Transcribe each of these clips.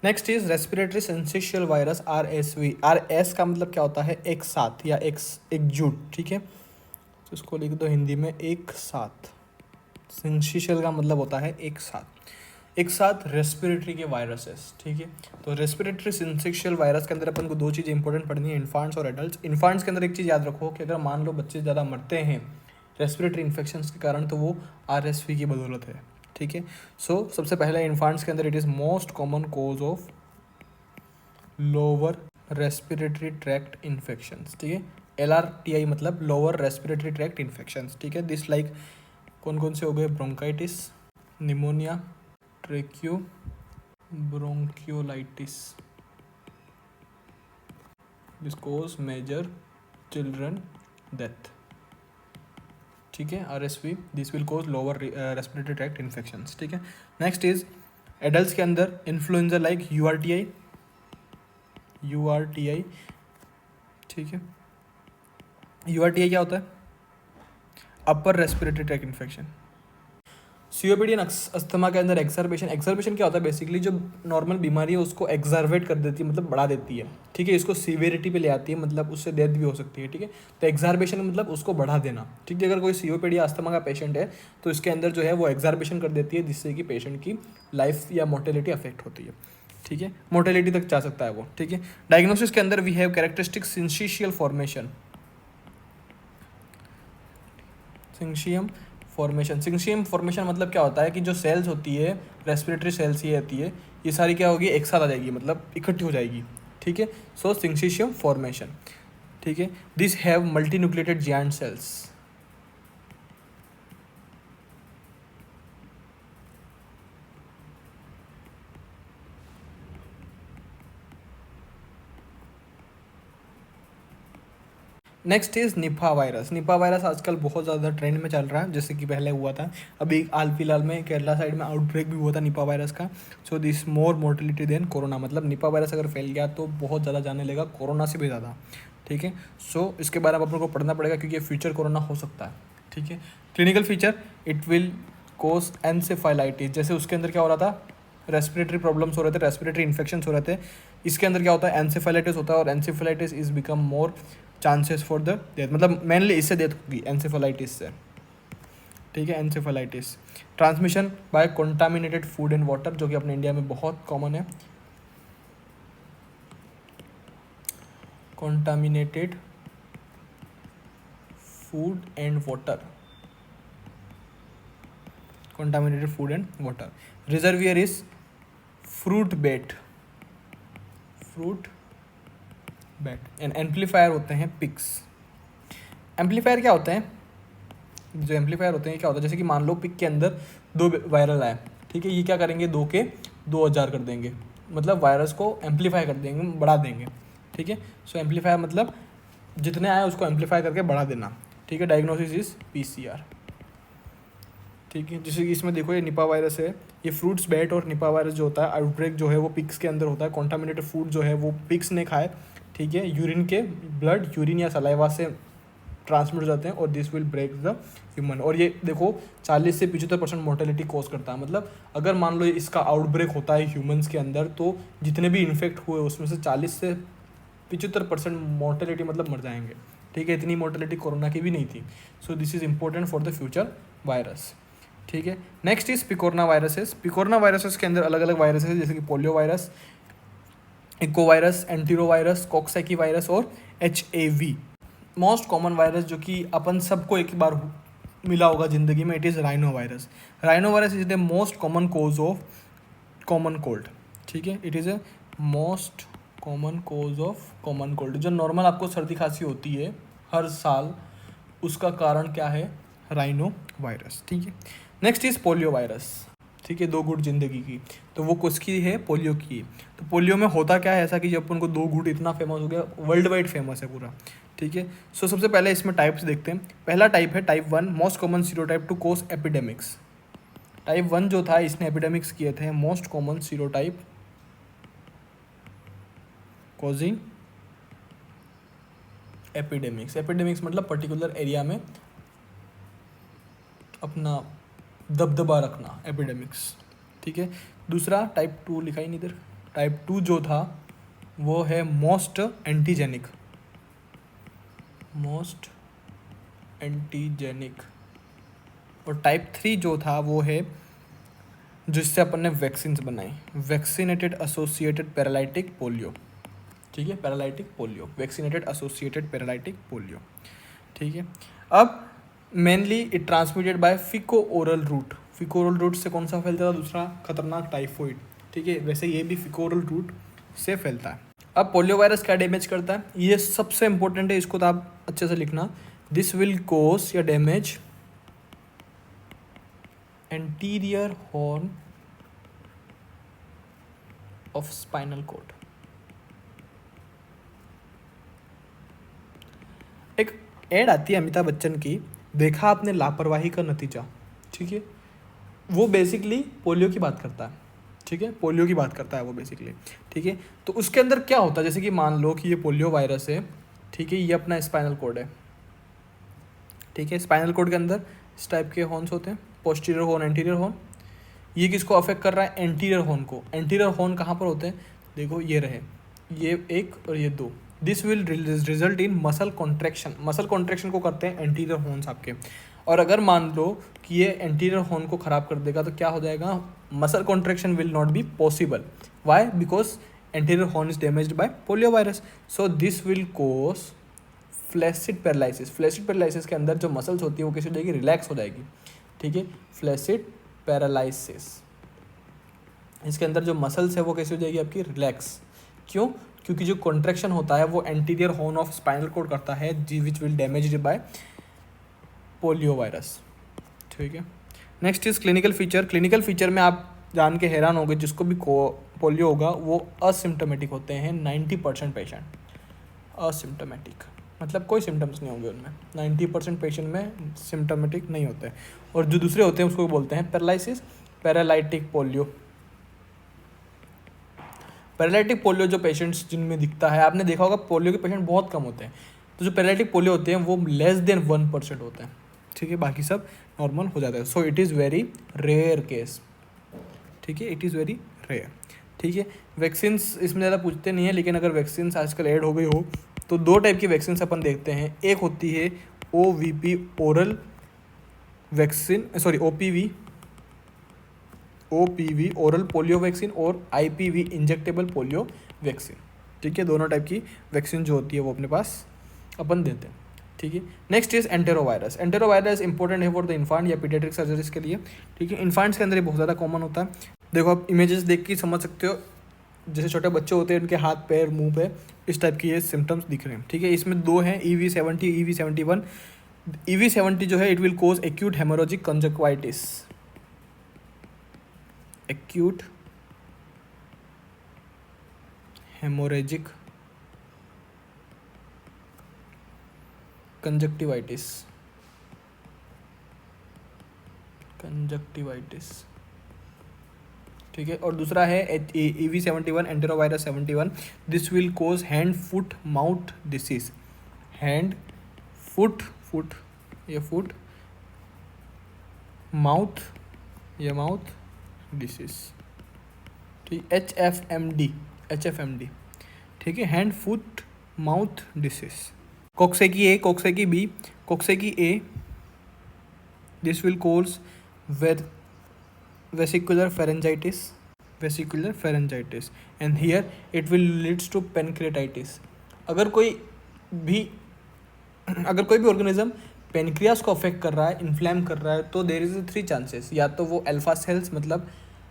Next is respiratory syncytial virus RSV। RS का मतलब क्या होता है, एक साथ या एकजुट, ठीक है, तो इसको लिख दो हिंदी में एक साथ। सिंसिशियल का मतलब होता है एक साथ, एक साथ रेस्पिरेटरी के वायरसेस, ठीक है। तो रेस्पिरेटरी सिंसिशियल वायरस के अंदर अपन को दो चीज़ें इंपॉर्टेंट पढ़नी है, इन्फांट्स और एडल्ट्स। इन्फांट्स के अंदर एक चीज़ याद रखो कि अगर मान लो बच्चे ज़्यादा मरते हैं रेस्पिरेटरी इन्फेक्शंस के कारण तो वो RSV की बदौलत है, ठीक है। सो सबसे पहले इन्फांट्स के अंदर it is most common cause of lower respiratory tract infections, ठीक है। LRTI मतलब लोअर रेस्पिरेटरी ट्रैक्ट इन्फेक्शंस, ठीक है। दिस लाइक कौन कौन से हो गए, bronchitis, pneumonia, tracheobronchiolitis, this cause major children death, ठीक है। RSV this will cause lower respiratory tract infections, ठीक है। नेक्स्ट इज एडल्ट्स के अंदर इन्फ्लुएंजा लाइक URTI, ठीक है। URTI क्या होता है, upper respiratory tract infection. COPD and asthma के अंदर एक्सर्बेशन क्या होता है, बेसिकली जो नॉर्मल बीमारी है उसको एक्सर्वेट कर देती है, मतलब बढ़ा देती है, ठीक है। इसको सीवियरिटी पे ले आती है, मतलब उससे डेथ भी हो सकती है, ठीक है। तो एक्सर्बेशन मतलब उसको बढ़ा देना, ठीक है। अगर कोई COPD या अस्थमा का पेशेंट है तो इसके अंदर जो है वो एक्सर्बेशन कर देती है, जिससे कि पेशेंट की लाइफ या मोर्टेलिटी अफेक्ट होती है, ठीक है, मोर्टेलिटी तक जा सकता है वो, ठीक है। डायग्नोसिस के अंदर we have characteristic syncytial formation, syncytium formation मतलब क्या होता है कि जो सेल्स होती है रेस्पिरेटरी सेल्स ये होती है, ये सारी क्या होगी, एक साथ आ जाएगी, मतलब इकट्ठी हो जाएगी, ठीक है। सो सिंशियम फॉर्मेशन, ठीक है। This have multi nucleated giant cells, next is Nipah virus आजकल बहुत ज़्यादा ट्रेंड में चल रहा है, जैसे कि पहले हुआ था, अभी हाल फिलहाल में केरला साइड में आउटब्रेक भी हुआ था निपा वायरस का। So this more mortality than corona, मतलब निपा वायरस अगर फैल गया तो बहुत ज़्यादा जाने लेगा, कोरोना से भी ज़्यादा, ठीक है। सो इसके बारे में अपन को पढ़ना पड़ेगा क्योंकि ये फ्यूचर कोरोना हो सकता है, ठीक है। Clinical feature, it will cause encephalitis, जैसे उसके अंदर क्या हो रहा था, रेस्पिरेटरी प्रॉब्लम्स हो रहे थे, रेस्पिरेटरी इन्फेक्शंस हो रहे थे, इसके अंदर क्या होता है, एनसेफेलाइटिस होता है, और encephalitis is become more chances for the death, मतलब मेनली इससे डेथ होगी एनसेफेलाइटिस से, ठीक है। Encephalitis transmission by contaminated food and water, जो कि अपने इंडिया में बहुत कॉमन है, contaminated food and water, contaminated food and water. Reservoir is fruit bat and amplifier होते हैं pigs। एम्पलीफायर क्या होते हैं, जो एम्पलीफायर होते हैं क्या होता है, जैसे कि मान लो पिक के अंदर 2 वायरल आए, ठीक है, ये क्या करेंगे, 2 के 2000 कर देंगे, मतलब वायरस को एम्पलीफाई कर देंगे, बढ़ा देंगे, ठीक है। सो एम्पलीफायर मतलब जितने आए उसको एम्पलीफाई करके बढ़ा देना, ठीक है। डायग्नोसिस इज PCR, ठीक है। जैसे कि इसमें देखो ये निपा वायरस है, ये फ्रूट्स बैट, और निपा वायरस जो होता है आउटब्रेक जो है वो पिग्स के अंदर होता है, कॉन्टामिनेटेड फूड जो है वो पिग्स ने खाए, ठीक है, यूरिन या सलाइवा से ट्रांसमिट हो जाते हैं, और this will break the human. और ये देखो 40 से 75% मोर्टेलिटी कॉज करता है, मतलब अगर मान लो इसका आउटब्रेक होता है ह्यूमंस के अंदर तो जितने भी इन्फेक्ट हुए उसमें से 40 से 75% मोर्टेलिटी मतलब मर जाएंगे, ठीक है। इतनी मोर्टेलिटी कोरोना की भी नहीं थी। So this is important for the future virus, ठीक है। Next is picorna viruses. Picorna viruses के अंदर अलग अलग वायरस है, जैसे कि polio virus, echo virus, entero virus, coxsackie virus और HAV। मोस्ट कॉमन वायरस जो कि अपन सबको एक बार मिला होगा ज़िंदगी में, it is rhino virus. Rhino virus is the most common cause of common cold, ठीक है। It is a most common cause of common cold, जो नॉर्मल आपको सर्दी खांसी होती है हर साल, उसका कारण क्या है, राइनो वायरस, ठीक है। नेक्स्ट इज पोलियो वायरस, ठीक है, 2 घूंट जिंदगी की, तो वो किसकी है, पोलियो की है। तो पोलियो में होता क्या है ऐसा कि जब उनको 2 घूंट इतना फेमस हो गया, वर्ल्ड वाइड फेमस है पूरा, ठीक है। सो सबसे पहले इसमें टाइप्स देखते हैं। पहला टाइप है type 1, most common serotype to cause epidemics. Type 1 जो था इसने एपिडेमिक्स किए थे, most common serotype causing epidemics मतलब पर्टिकुलर एरिया में अपना दबदबा रखना, एपिडेमिक्स, ठीक है। दूसरा टाइप 2 लिखा ही नहीं इधर, टाइप 2 जो था वो है मोस्ट एंटीजेनिक, मोस्ट एंटीजेनिक। और टाइप 3 जो था वो है जिससे अपन ने वैक्सीन्स बनाई, वैक्सीनेटेड एसोसिएटेड पैरालाइटिक पोलियो। ठीक है, paralytic polio, vaccinated associated paralytic polio. ठीक है, अब mainly it transmitted by Fico oral route. Fico oral route से कौन सा फैलता था? दूसरा खतरनाक टाइफॉइड। ठीक है, वैसे ये भी फिको ओरल रूट से फैलता है। अब पोलियो वायरस क्या डैमेज करता है, ये सबसे इंपॉर्टेंट है, इसको तो आप अच्छे से लिखना। दिस विल कोज या damage anterior horn of spinal cord. एक एड आती है अमिताभ बच्चन की, देखा आपने लापरवाही का नतीजा। ठीक है, वो बेसिकली पोलियो की बात करता है। ठीक है, पोलियो की बात करता है वो बेसिकली। ठीक है, तो उसके अंदर क्या होता है, जैसे कि मान लो कि ये पोलियो वायरस है। ठीक है, ये अपना स्पाइनल कॉर्ड है। ठीक है, स्पाइनल कॉर्ड के अंदर इस टाइप के हॉर्न्स होते हैं, पोस्टीरियर हॉर्न, एंटीरियर हॉर्न। ये किसको अफेक्ट कर रहा है? एंटीरियर हॉर्न को। एंटीरियर हॉर्न कहाँ पर होते हैं? देखो ये रहे, ये एक और ये दो। This will result in muscle contraction. Muscle contraction को करते हैं एंटीरियर हॉर्न्स आपके। और अगर मान लो कि ये एंटीरियर हॉर्न को ख़राब कर देगा तो क्या हो जाएगा? Muscle contraction will not be possible. Why? Because anterior horn is damaged by polio virus. So this will cause flaccid paralysis. Flaccid paralysis के अंदर जो मसल्स होती है वो कैसे हो जाएगी? रिलैक्स हो जाएगी। ठीक है, फ्लैसिड पैरालिसिस, इसके अंदर जो मसल्स है वो कैसे हो जाएगी आपकी? रिलैक्स। क्यों? क्योंकि जो कॉन्ट्रैक्शन होता है वो anterior horn of spinal cord करता है, जी which will damaged by polio virus. ठीक है, next is clinical feature. Clinical feature में आप जान के हैरान होंगे, जिसको भी पोलियो होगा वो असिम्टोमेटिक होते हैं 90% पेशेंट। असिम्टोमेटिक मतलब कोई सिम्टम्स नहीं होंगे उनमें। 90% पेशेंट में सिम्टोमेटिक नहीं होते हैं। और जो दूसरे होते हैं उसको बोलते हैं paralysis, paralytic polio. Paralytic polio जो पेशेंट्स जिनमें दिखता है, आपने देखा होगा पोलियो के पेशेंट बहुत कम होते हैं। तो जो पैरालाइटिक पोलियो होते हैं वो लेस देन 1% होते हैं। ठीक है, बाकी सब नॉर्मल हो जाता है। So it is very rare case. ठीक है, इट इज़ वेरी रेयर। ठीक है, वैक्सीन्स इसमें ज़्यादा पूछते नहीं है, लेकिन अगर वैक्सीन्स आजकल ऐड हो गई हो तो दो टाइप की वैक्सीन्स अपन देखते हैं। एक होती है OVP oral vaccine, sorry OPV oral polio vaccine, और IPV इंजेक्टेबल पोलियो वैक्सीन। ठीक है, दोनों टाइप की वैक्सीन जो होती है वो अपने पास अपन देते हैं। ठीक है, नेक्स्ट इज एंटेरोवायरस। एंटेरोवायरस इंपॉर्टेंट है फॉर द इन्फांट या पीडियाट्रिक सर्जरीज के लिए। ठीक है, इन्फांट्स के अंदर ये बहुत ज़्यादा कॉमन होता है। देखो आप इमेजेस देख के समझ सकते हो, जैसे छोटे बच्चे होते हैं उनके हाथ पैर मुंह पे इस टाइप की ये सिम्टम्स दिख रहे हैं। ठीक है, इसमें दो हैं, EV70 EV71। EV70 जो है it will cause acute haemorrhagic conjunctivitis, acute haemorrhagic conjunctivitis, ठीक है। और दूसरा है EV71 enterovirus 71। This will cause hand foot mouth disease, hand foot, foot ये फुट, माउथ ये माउथ डिसीज। ठीक, HFMD। ठीक है, hand foot mouth disease. Coxsackie A, coxsackie B। Coxsackie A, this will cause vesicular pharyngitis and here it will leads to pancreatitis। अगर कोई भी organism pancreas को affect कर रहा है, इन्फ्लैम कर रहा है, तो देयर इज 3 चांसेस। या तो वो अल्फा सेल्स मतलब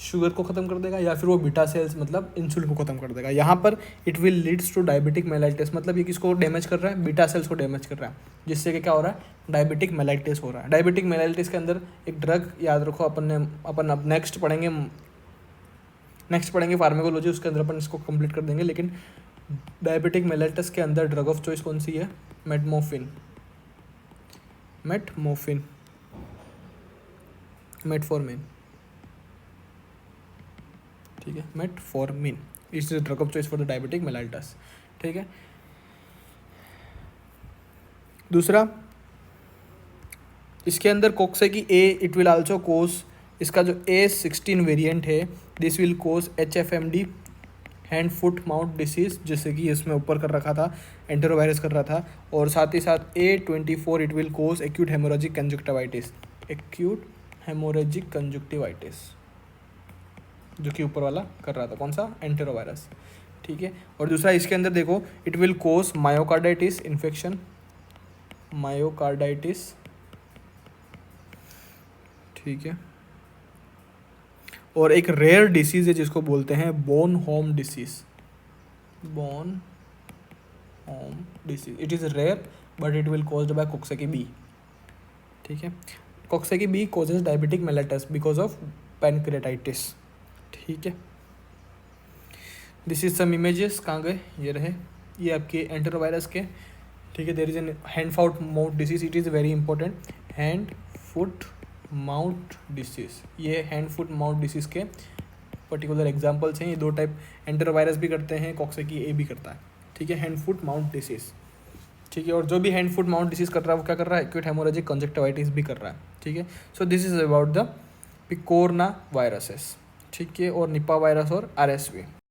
शुगर को ख़त्म कर देगा, या फिर वो बीटा सेल्स मतलब इंसुलिन को ख़त्म कर देगा। यहाँ पर it will leads to diabetic mellitus, मतलब ये किसको डैमेज कर रहा है? बीटा सेल्स को डैमेज कर रहा है, जिससे कि क्या हो रहा है? डायबिटिक मेलाइटिस हो रहा है। डायबिटिक मेलाइटिस के अंदर एक ड्रग याद रखो, अपन अब नेक्स्ट पढ़ेंगे फार्मेकोलॉजी, उसके अंदर अपन इसको कंप्लीट कर देंगे। लेकिन डायबिटिक मेलाइटिस के अंदर ड्रग ऑफ चॉइस कौन सी है? मेटमोर्फिन। ठीक है, metformin is the drug of choice for the diabetic mellitus. ठीक है, दूसरा इसके अंदर coxsackie A it will also cause, इसका जो A16 वेरिएंट है, this will cause HFMD hand foot mouth disease, जैसे कि इसमें ऊपर कर रखा था, एंटेरोवायरस कर रहा था। और साथ ही साथ A24 it will cause acute haemorrhagic conjunctivitis, acute haemorrhagic conjunctivitis, जो कि ऊपर वाला कर रहा था, कौन सा, एंटेरोवायरस, ठीक है। और दूसरा इसके अंदर देखो, it will cause myocarditis infection, myocarditis, ठीक है। और एक रेयर डिसीज है जिसको बोलते हैं bone home disease, bone home disease, it is rare but it will caused by coxsackie B, ठीक है। Coxsackie B causes diabetic mellitus because of pancreatitis, ठीक है। दिस इज सम इमेजेस, कहाँ गए, ये रहे, ये आपके एंटेरोवायरस के, ठीक है। There is an hand foot mouth disease, it is very important, hand foot mouth disease, ये हैंड फुट माउथ डिसीज के पर्टिकुलर एग्जांपल्स हैं। ये दो टाइप एंटेरोवायरस भी करते हैं, कोक्सेकी ए भी करता है, ठीक है, हैंड फुट माउथ डिसीज, ठीक है। और जो भी हैंड फुट माउथ डिसीज कर रहा है वो क्या कर रहा है, एक्यूट हेमोरेजिक कंजक्टिवाइटिस भी कर रहा है, ठीक है। So this is about the picorna viruses, ठीक है, और निपा वायरस और RSV।